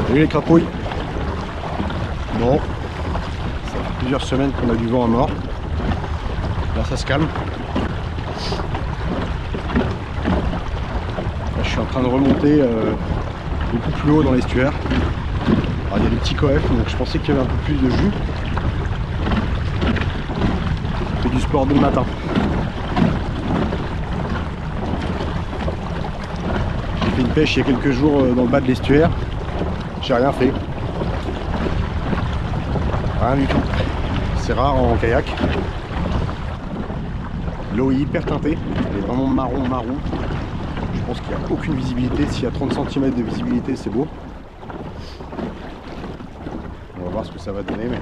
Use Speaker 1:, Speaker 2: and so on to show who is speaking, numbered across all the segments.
Speaker 1: Salut les crapouilles. Bon, ça fait plusieurs semaines qu'on a du vent à mort. Là ça se calme. Là, je suis en train de remonter beaucoup plus haut dans l'estuaire. Alors il y a des petits coefs, donc je pensais qu'il y avait un peu plus de jus. Je fais du sport dès le matin. J'ai fait une pêche il y a quelques jours dans le bas de l'estuaire. J'ai rien fait. Rien du tout. C'est rare en kayak. L'eau est hyper teintée. Elle est vraiment marron. Je pense qu'il n'y a aucune visibilité. S'il y a 30 cm de visibilité, c'est beau. On va voir ce que ça va donner. Mais...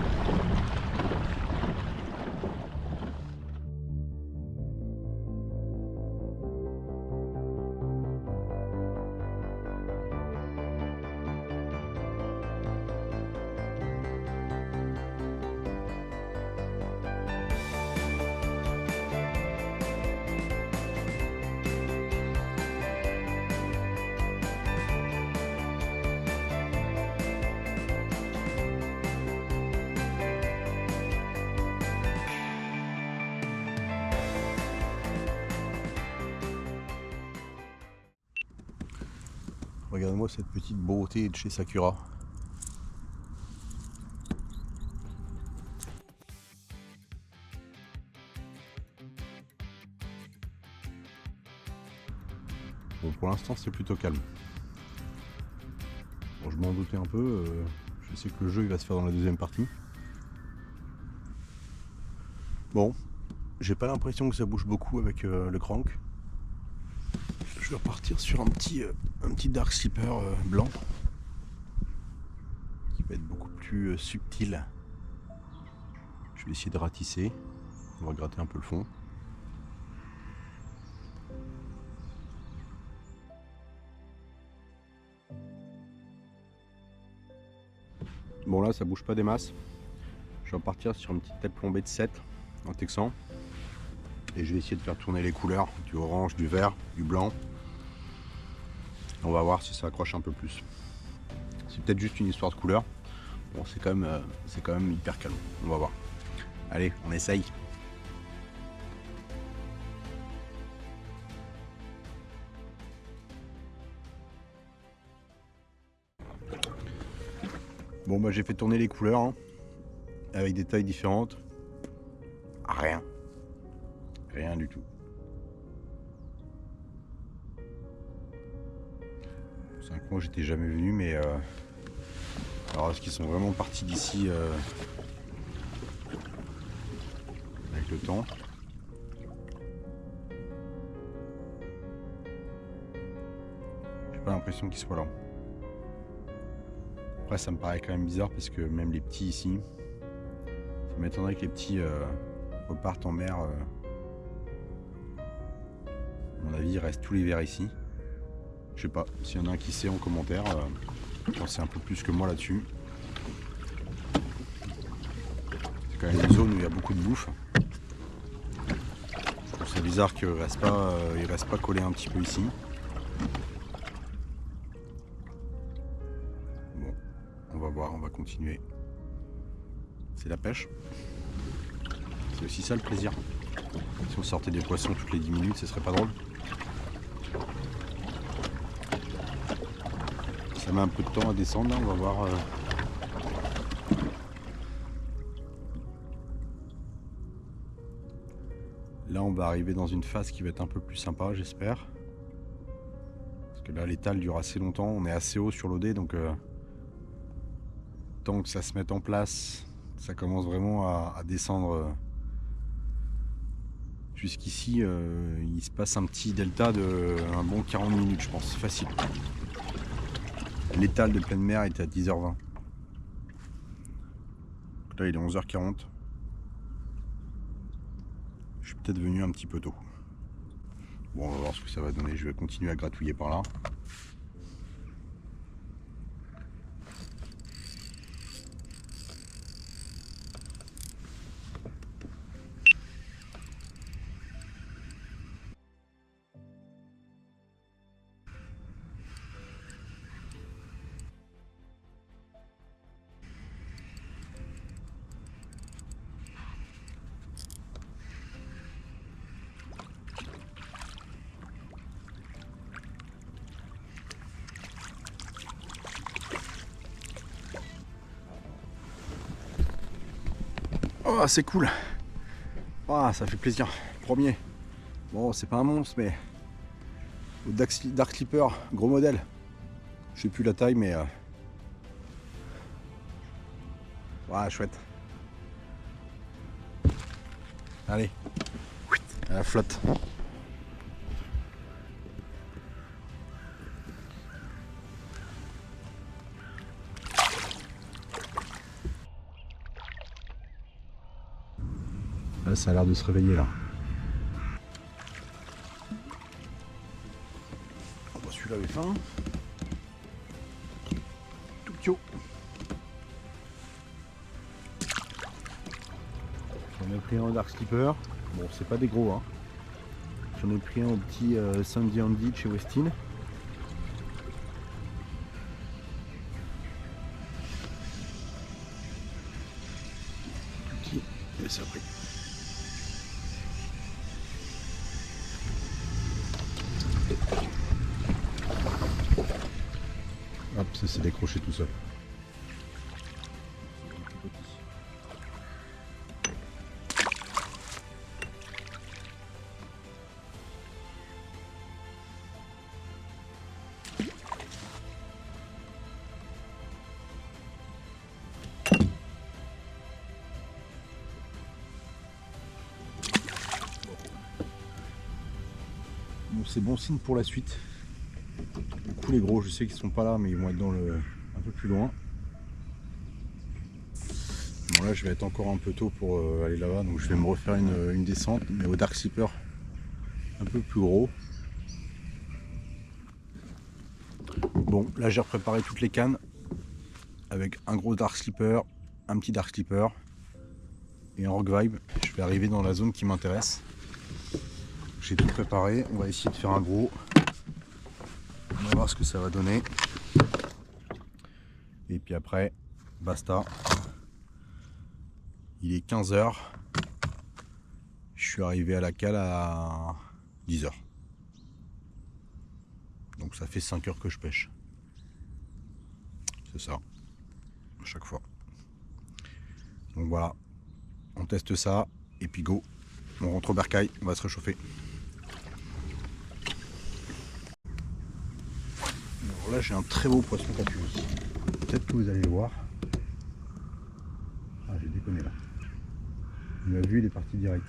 Speaker 1: Regarde-moi cette petite beauté de chez Sakura. Bon, pour l'instant c'est plutôt calme. Bon, je m'en doutais un peu. Je sais que le jeu il va se faire dans la deuxième partie. Bon, j'ai pas l'impression que ça bouge beaucoup avec le crank. Je vais repartir sur un petit dark slipper blanc qui va être beaucoup plus subtil. Je vais essayer de ratisser. On va gratter un peu le fond. Bon là ça bouge pas des masses. Je vais repartir sur une petite tête plombée de 7 en texan. Et je vais essayer de faire tourner les couleurs, du orange, du vert, du blanc. On va voir si ça accroche un peu plus. C'est peut-être juste une histoire de couleur. Bon, c'est quand même hyper calme. On va voir. Allez, on essaye. Bon bah j'ai fait tourner les couleurs hein, avec des tailles différentes. Rien du tout. C'est un coin où j'étais jamais venu, mais alors est-ce qu'ils sont vraiment partis d'ici avec le temps? J'ai pas l'impression qu'ils soient là. Après ça me paraît quand même bizarre parce que même les petits ici, ça m'étonnerait que les petits repartent en mer. À mon avis, il reste tout l'hiver ici. Je sais pas, s'il y en a un qui sait en commentaire, j'en sais un peu plus que moi là-dessus. C'est quand même une zone où il y a beaucoup de bouffe. Je trouve ça bizarre qu'il reste pas collé un petit peu ici. Bon, on va voir, on va continuer. C'est la pêche. C'est aussi ça le plaisir. Si on sortait des poissons toutes les 10 minutes, ce serait pas drôle. Ça met un peu de temps à descendre, là, on va voir. Là, on va arriver dans une phase qui va être un peu plus sympa, j'espère. Parce que là, l'étale dure assez longtemps. On est assez haut sur l'OD, donc tant que ça se met en place, ça commence vraiment à descendre. Jusqu'ici, il se passe un petit delta de un bon 40 minutes, je pense, facile. L'étale de pleine mer était à 10h20. Là, il est 11h40. Je suis peut-être venu un petit peu tôt. Bon, on va voir ce que ça va donner. Je vais continuer à gratouiller par là. Oh, c'est cool. Ah, ça fait plaisir. Premier. Bon, c'est pas un monstre, mais au Dark Clipper, gros modèle. Je sais plus la taille, mais ouais, chouette. Allez, à la flotte. Là, ça a l'air de se réveiller là. Oh, bah, celui-là avait faim. Tout petit. J'en ai pris un au Dark Skipper. Bon, c'est pas des gros, hein. J'en ai pris un au petit Sandy Andy de chez Westin. Tout petit, et ça a pris. Hop, ça s'est décroché tout seul. Bon, c'est bon signe pour la suite. Du coup, les gros, je sais qu'ils sont pas là, mais ils vont être dans le un peu plus loin. Bon, là, je vais être encore un peu tôt pour aller là-bas, donc je vais me refaire une descente, mais au Dark Skipper un peu plus gros. Bon, là, j'ai préparé toutes les cannes avec un gros Dark Skipper, un petit Dark Skipper et un Rock Vibe. Je vais arriver dans la zone qui m'intéresse. J'ai tout préparé, on va essayer de faire un gros. On va voir ce que ça va donner. Et puis après, basta. Il est 15 h. Je suis arrivé à la cale à 10 h. Donc ça fait 5 heures que je pêche. C'est ça. À chaque fois. Donc voilà. On teste ça. Et puis go. On rentre au bercail. On va se réchauffer. Alors là, j'ai un très beau poisson capuis. Peut-être que vous allez le voir. Ah, j'ai déconné là. Il m'a vu, il est parti direct.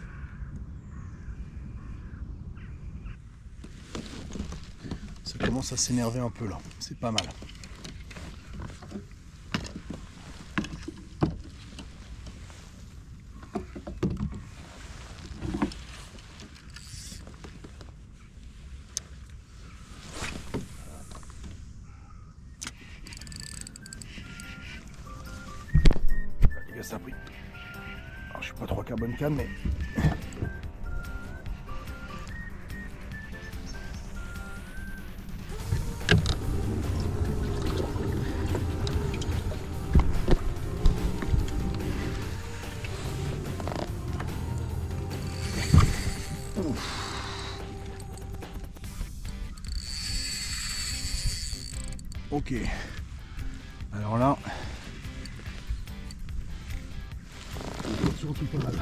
Speaker 1: Ça commence à s'énerver un peu là. C'est pas mal. Les gars, ça a pris. Alors, je suis pas trop carbone canne, mais ok. Alors là, c'est surtout pas mal.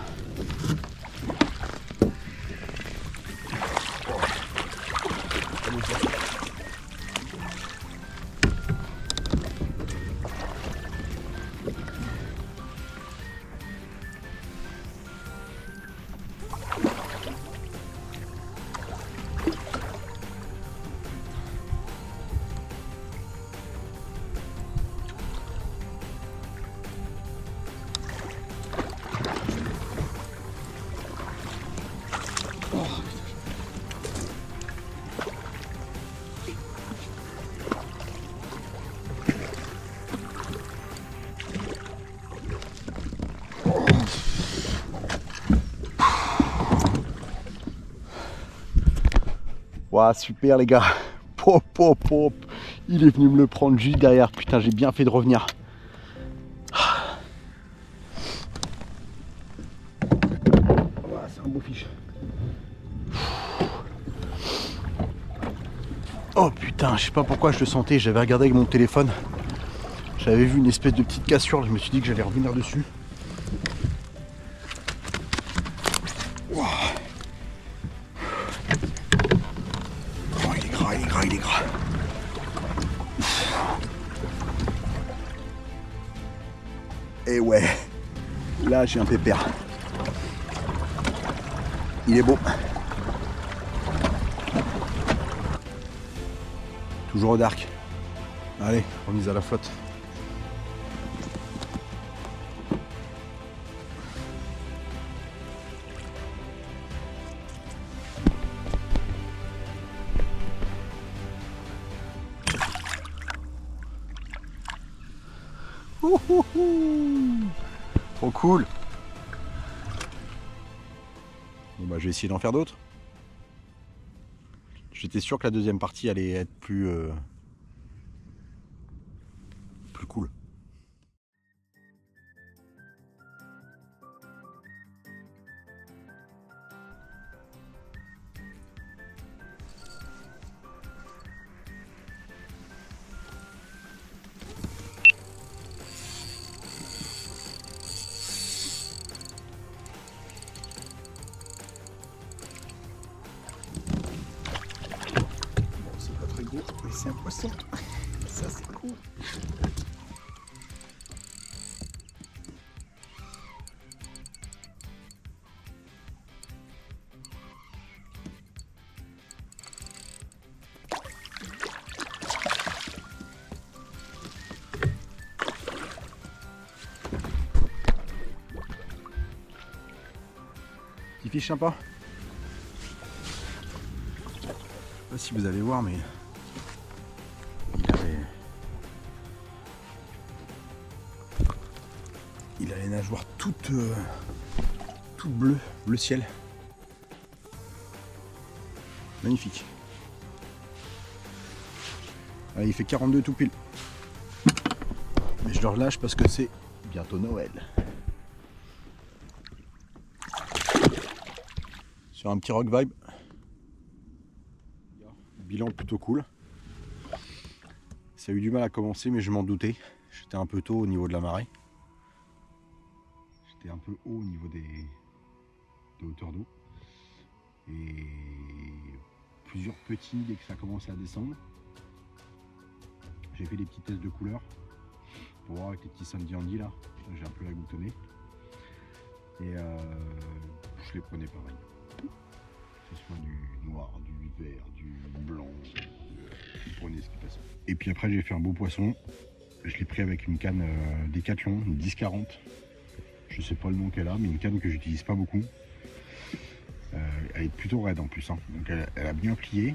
Speaker 1: Waouh, super les gars. Pop, pop, pop. Il est venu me le prendre juste derrière. Putain, j'ai bien fait de revenir. Voilà, c'est un beau fiche. Oh putain, je sais pas pourquoi je le sentais. J'avais regardé avec mon téléphone. J'avais vu une espèce de petite cassure. Je me suis dit que j'allais revenir dessus. Et ouais, là j'ai un pépère. Il est beau. Toujours au dark. Allez, remise à la flotte. Trop cool. Bon bah je vais essayer d'en faire d'autres. J'étais sûr que la deuxième partie allait être plus cool. Mais c'est un poisson, ça c'est cool. Petit fiche sympa. Je sais pas si vous allez voir, mais il a les nageoires toutes bleues, bleu ciel. Magnifique. Allez, il fait 42 tout pile. Mais je le relâche parce que c'est bientôt Noël. Sur un petit rock vibe. Bilan plutôt cool. Ça a eu du mal à commencer, mais je m'en doutais. J'étais un peu tôt au niveau de la marée. J'étais un peu haut au niveau des hauteurs d'eau. Et plusieurs petits dès que ça commençait à descendre. J'ai fait des petits tests de couleurs pour voir avec les petits Sandy Andy là. J'ai un peu la goutte au nez. Et je les prenais pareil. Que ce soit du noir, du vert, du blanc. Je prenais ce qui passait. Et puis après j'ai fait un beau poisson. Je l'ai pris avec une canne Decathlon, une 10-40. Je sais pas le nom qu'elle a, mais une canne que j'utilise pas beaucoup. Elle est plutôt raide en plus. Hein. Donc elle a bien plié.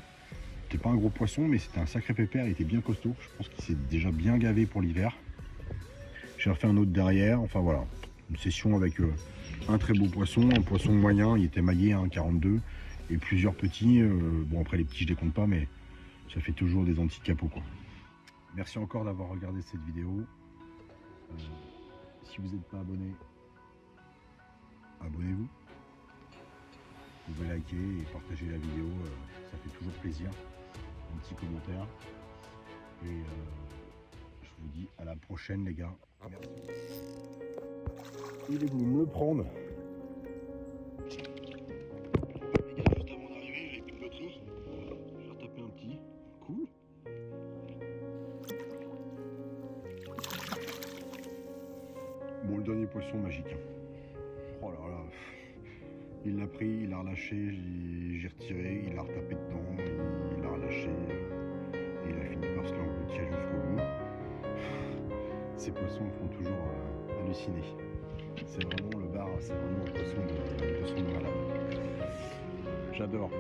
Speaker 1: C'était pas un gros poisson, mais c'était un sacré pépère. Il était bien costaud. Je pense qu'il s'est déjà bien gavé pour l'hiver. J'ai refait un autre derrière. Enfin voilà, une session avec un très beau poisson, un poisson moyen. Il était maillé, hein, 42, et plusieurs petits. Bon après les petits je les compte pas, mais ça fait toujours des anti-capots quoi. Merci encore d'avoir regardé cette vidéo. Si vous n'êtes pas abonné, abonnez-vous. Vous pouvez liker et partager la vidéo, ça fait toujours plaisir. Un petit commentaire. Et je vous dis à la prochaine les gars. Merci. Il est venu me prendre. Les gars, juste avant d'arriver, j'avais plus de batterie. Je vais retaper un petit. Cool. Bon, le dernier poisson magique. Oh là là. Il l'a pris, il l'a relâché, j'ai retiré, il l'a retapé dedans, il l'a relâché, et il a fini par se l'engloutir jusqu'au bout. Ces poissons me font toujours halluciner. C'est vraiment le bar, c'est vraiment un poisson de malade. J'adore.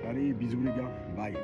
Speaker 1: Allez, bisous les gars, bye.